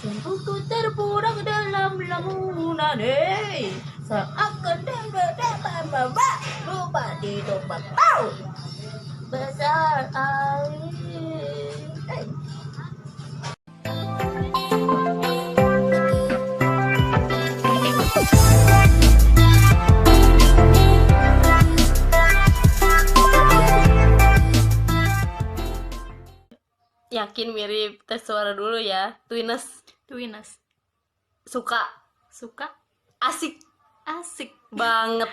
Jantungku terpuruk dalam lamunan, seakan dapat lupa di tempat tahu besar air. Yakin mirip? Tes suara dulu ya. Twinnes. Suka. Asik banget.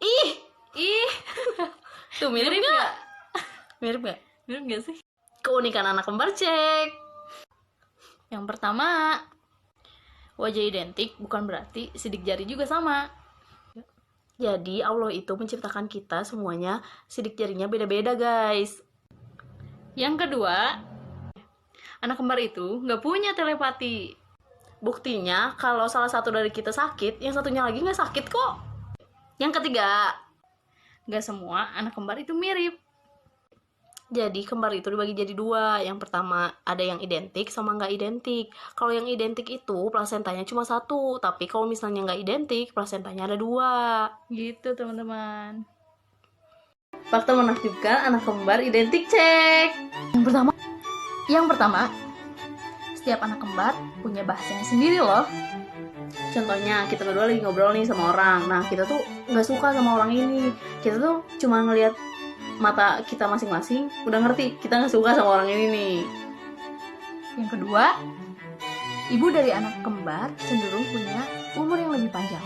Ih tuh mirip nggak? Mirip nggak sih? Keunikan anak kembar cek. Yang pertama, wajah identik bukan berarti sidik jari juga sama. Jadi Allah itu menciptakan kita semuanya sidik jarinya beda-beda guys. Yang kedua, anak kembar itu nggak punya telepati. Buktinya kalau salah satu dari kita sakit, yang satunya lagi nggak sakit kok. Yang ketiga, nggak semua anak kembar itu mirip. Jadi kembar itu dibagi jadi dua. Yang pertama ada yang identik sama nggak identik. Kalau yang identik itu plasentanya cuma satu, tapi kalau misalnya nggak identik plasentanya ada dua. Gitu teman-teman. Fakta menakjubkan anak kembar identik cek. Yang pertama, setiap anak kembar punya bahasanya sendiri loh. Contohnya kita berdua lagi ngobrol nih sama orang. Nah kita tuh nggak suka sama orang ini. Kita tuh cuma ngelihat mata kita masing-masing, udah ngerti kita nggak suka sama orang ini nih. Yang kedua, ibu dari anak kembar cenderung punya umur yang lebih panjang.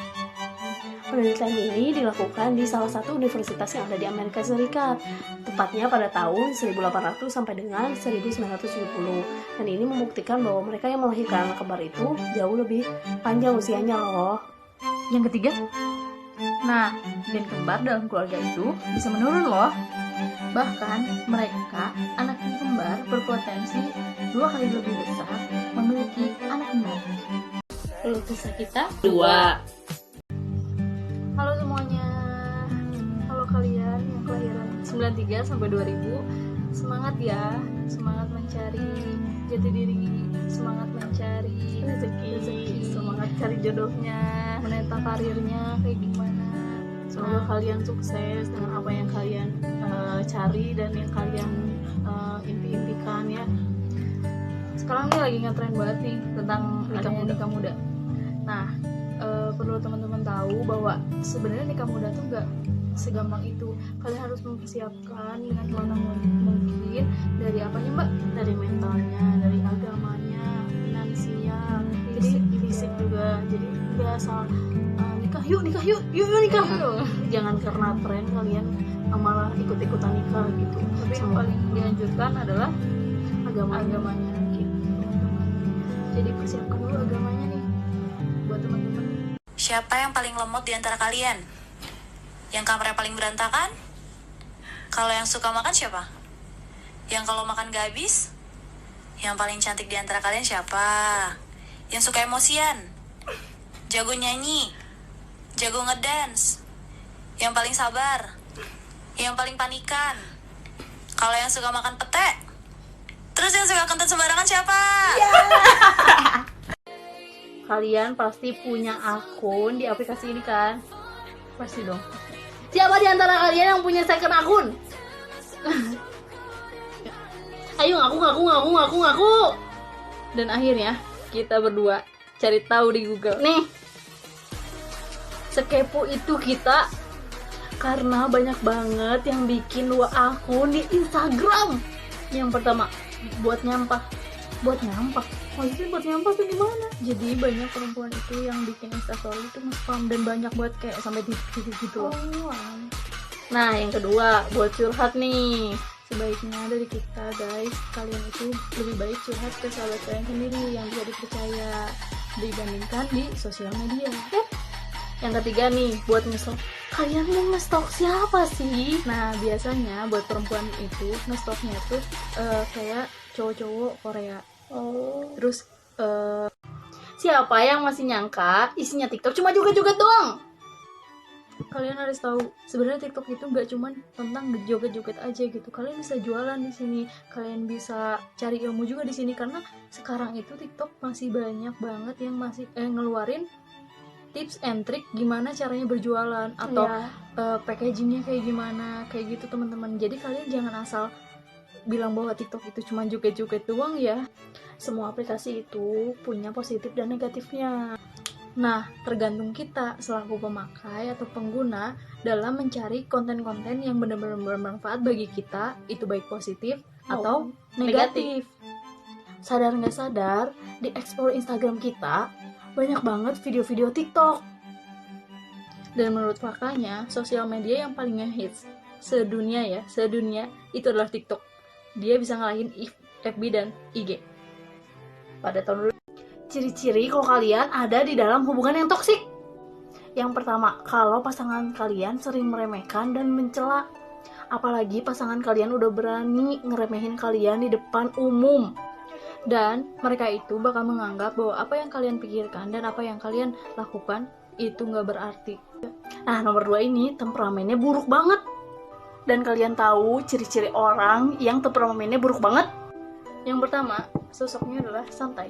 Penelitian ini dilakukan di salah satu universitas yang ada di Amerika Serikat, tepatnya pada tahun 1800 sampai dengan 1970. Dan ini membuktikan bahwa mereka yang melahirkan anak kembar itu jauh lebih panjang usianya loh. Yang ketiga, nah, gen kembar dalam keluarga itu bisa menurun loh. Bahkan mereka, anak kembar berpotensi 2 kali lebih besar memiliki anak kembar. Lalu kisah kita 2. Halo semuanya. Halo kalian yang kelahiran 93 sampai 2000. Semangat ya, semangat mencari jati diri, semangat mencari rezeki, semangat cari jodohnya, menata karirnya kayak gimana. Semoga kalian sukses dengan apa yang kalian cari dan yang kalian impi-impikan ya. Sekarang nih lagi ngetren banget nih tentang nikah muda. Nah, perlu teman-teman tahu bahwa sebenarnya nikah muda tuh nggak segampang itu. Kalian harus mempersiapkan dengan sematang mungkin. Dari apanya mbak? Dari mentalnya, dari agamanya, finansial, fisik juga. Jadi nggak asal nikah yuk. Jangan karena tren kalian malah ikut-ikutan nikah gitu. Tapi yang paling dianjurkan adalah agamanya gitu. Jadi persiapkan dulu agamanya nih buat teman-teman. Siapa yang paling lemot di antara kalian? Yang kamarnya paling berantakan? Kalau yang suka makan siapa? Yang kalau makan gak habis? Yang paling cantik di antara kalian siapa? Yang suka emosian? Jago nyanyi? Jago ngedance? Yang paling sabar? Yang paling panikan? Kalau yang suka makan pete? Terus yang suka kentut sembarangan siapa? Kalian pasti punya akun di aplikasi ini kan? Pasti dong. Siapa di antara kalian yang punya second akun? Ayo ngaku. Dan akhirnya kita berdua cari tahu di Google. Nih, sekepo itu kita karena banyak banget yang bikin 2 akun di Instagram. Yang pertama buat nyampah. Maksudnya buat nyampah tuh gimana? Jadi banyak perempuan itu yang bikin instastory itu nge-spam dan banyak buat kayak sampai titik gitu loh. Nah yang kedua buat curhat nih. Sebaiknya dari kita guys, kalian itu lebih baik curhat ke sahabat kalian sendiri yang bisa dipercaya dibandingkan di sosial media. Yang ketiga nih buat ngestok. Kalian mau ngestok siapa sih? Nah biasanya buat perempuan itu ngestoknya tuh kayak cowok-cowok Korea. Terus siapa yang masih nyangka isinya TikTok cuma joget-joget doang? kalian harus tahu sebenarnya TikTok itu nggak cuman tentang joget-joget aja gitu. Kalian bisa jualan di sini, kalian bisa cari ilmu juga di sini, karena sekarang itu TikTok masih banyak banget yang masih ngeluarin tips and trick gimana caranya berjualan atau packagingnya kayak gimana kayak gitu teman-teman. Jadi kalian jangan asal bilang bahwa TikTok itu cuma joget-joget doang ya. Semua aplikasi itu punya positif dan negatifnya. Nah, tergantung kita selaku pemakai atau pengguna dalam mencari konten-konten yang benar-benar bermanfaat bagi kita, itu baik positif atau negatif. Sadar nggak sadar, di explore Instagram kita banyak banget video-video TikTok. Dan menurut faktanya, sosial media yang paling ngehits sedunia itu adalah TikTok. Dia bisa ngalahin FB dan IG. Pada tahun dulu. Ciri-ciri kalau kalian ada di dalam hubungan yang toksik. Yang pertama, kalau pasangan kalian sering meremehkan dan mencela. Apalagi pasangan kalian udah berani ngeremehin kalian di depan umum. Dan mereka itu bakal menganggap bahwa apa yang kalian pikirkan dan apa yang kalian lakukan itu nggak berarti. Nah, nomor 2 ini temperamennya buruk banget. Dan kalian tahu ciri-ciri orang yang temperamennya buruk banget? Yang pertama, sosoknya adalah santai.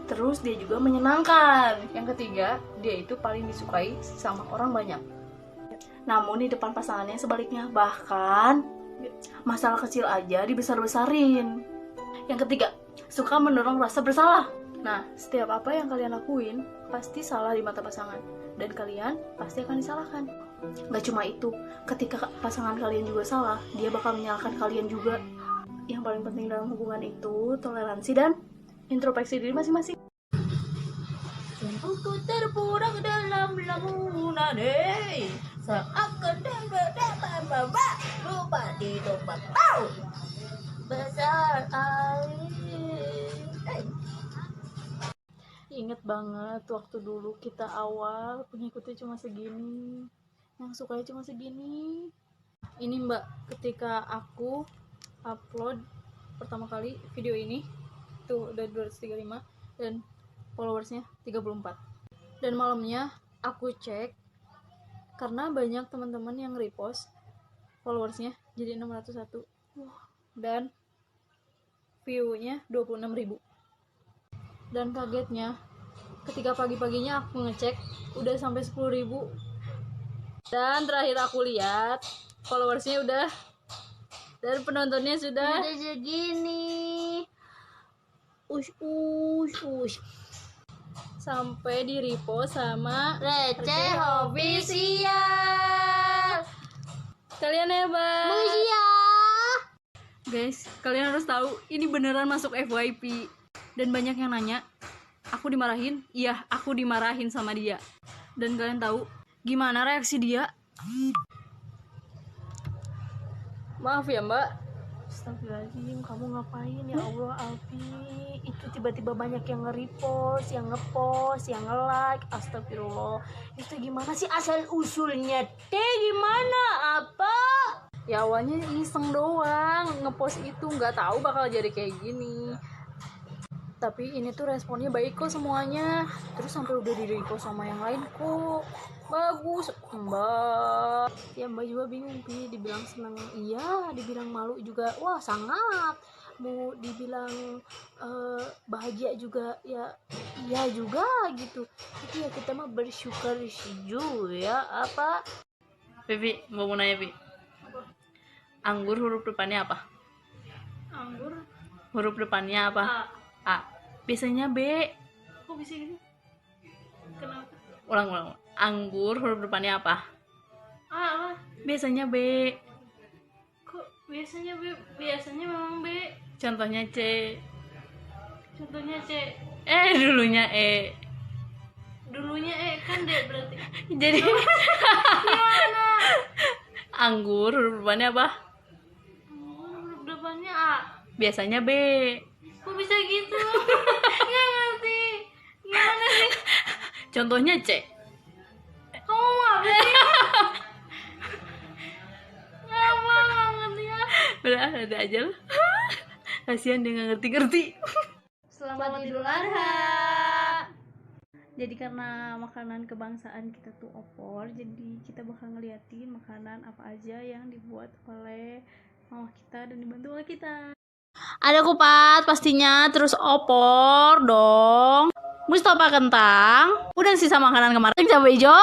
Terus dia juga menyenangkan. Yang ketiga, dia itu paling disukai sama orang banyak. Namun di depan pasangannya sebaliknya. Bahkan masalah kecil aja dibesar-besarin. Yang ketiga, suka mendorong rasa bersalah. Nah, setiap apa yang kalian lakuin pasti salah di mata pasangan. Dan kalian pasti akan disalahkan. Gak cuma itu, ketika pasangan kalian juga salah, dia bakal menyalahkan kalian juga. Yang paling penting dalam hubungan itu toleransi dan introspeksi diri masing-masing. Aku terpuruk dalam lamunan, seakan lupa di tempat tahu besar air. Ingat banget waktu dulu kita awal pengikutnya cuma segini, yang sukanya cuma segini. Ini mbak, ketika aku upload pertama kali video ini tuh udah 235 dan followersnya 34. Dan malamnya aku cek karena banyak teman-teman yang repost, followersnya jadi 601 dan view-nya 26.000. Dan kagetnya ketika pagi-paginya aku ngecek udah sampai 10.000. Dan terakhir aku lihat followersnya udah dan penontonnya sudah segini. Ush. Sampai di repost sama Receh Official. Kalian hebat. Guys, kalian harus tahu ini beneran masuk FYP. Dan banyak yang nanya, aku dimarahin? Iya, aku dimarahin sama dia. Dan kalian tahu gimana reaksi dia? Maaf ya mbak. Astagfirullahaladzim, kamu ngapain ya Allah Alfi? Itu tiba-tiba banyak yang nge-repost, yang nge-post, yang nge-like. Astagfirullah. Itu gimana sih asal usulnya? Gimana? Apa? Ya awalnya iseng doang, nge-post itu nggak tahu bakal jadi kayak gini. Tapi ini tuh responnya baik kok semuanya. Terus sampai udah di-repost sama yang lain kok. Bagus mbak. Ya mbak juga bingung Pi, dibilang senang iya, dibilang malu juga wah sangat, mau dibilang bahagia juga ya iya juga gitu. Tapi ya kita mah bersyukur ya apa. Pipi, mau nanya Pi, anggur huruf depannya apa? Anggur Huruf depannya apa? A. Biasanya B. kok bisa gitu? Kenapa? Ulang. Anggur huruf depannya apa? Apa? Biasanya B. Kok biasanya B? Biasanya memang B. Contohnya C. Contohnya C. Dulunya E. Dulunya E kan D berarti. Jadi Gimana? anggur huruf depannya apa? Huruf depannya A. Biasanya B. Kok bisa gitu? Nggak ngerti. Gimana sih? Contohnya C. Kamu mau apa sih? Nggak ngerti ya. Udah ada aja lah. Kasihan dia nggak ngerti-ngerti. Selamat Idul Adha. Jadi karena makanan kebangsaan kita tuh opor, jadi kita bakal ngeliatin makanan apa aja yang dibuat oleh mama kita dan dibantu oleh kita. Ada kupat pastinya, terus opor dong, Mustafa kentang, udah sisa makanan kemarin cabai hijau,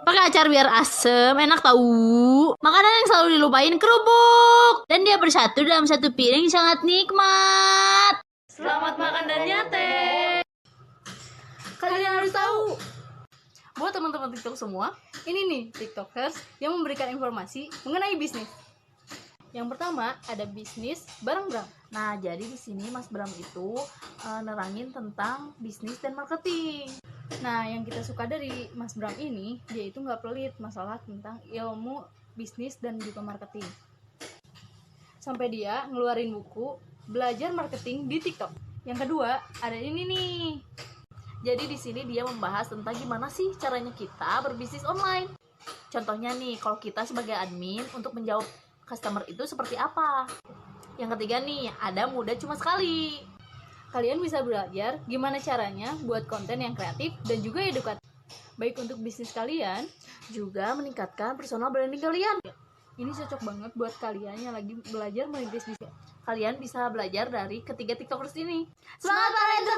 pakai acar biar asem, enak tahu. Makanan yang selalu dilupain kerupuk, dan dia bersatu dalam satu piring sangat nikmat. Selamat makan dan nyate. Kalian harus tahu. Buat teman-teman TikTok semua, ini nih TikTokers yang memberikan informasi mengenai bisnis. Yang pertama ada bisnis bareng Bram. Nah, jadi di sini Mas Bram itu nerangin tentang bisnis dan marketing. Nah, yang kita suka dari Mas Bram ini, dia itu nggak pelit masalah tentang ilmu bisnis dan juga marketing. Sampai dia ngeluarin buku belajar marketing di TikTok. Yang kedua ada ini nih. Jadi di sini dia membahas tentang gimana sih caranya kita berbisnis online. Contohnya nih, kalau kita sebagai admin untuk menjawab customer itu seperti apa. Yang ketiga nih, ada mudah cuma sekali. Kalian bisa belajar gimana caranya buat konten yang kreatif dan juga edukatif. Baik untuk bisnis kalian, juga meningkatkan personal branding kalian. Ini cocok banget buat kalian yang lagi belajar merintis bisnis. Kalian bisa belajar dari ketiga TikTokers ini. Semangat kalian!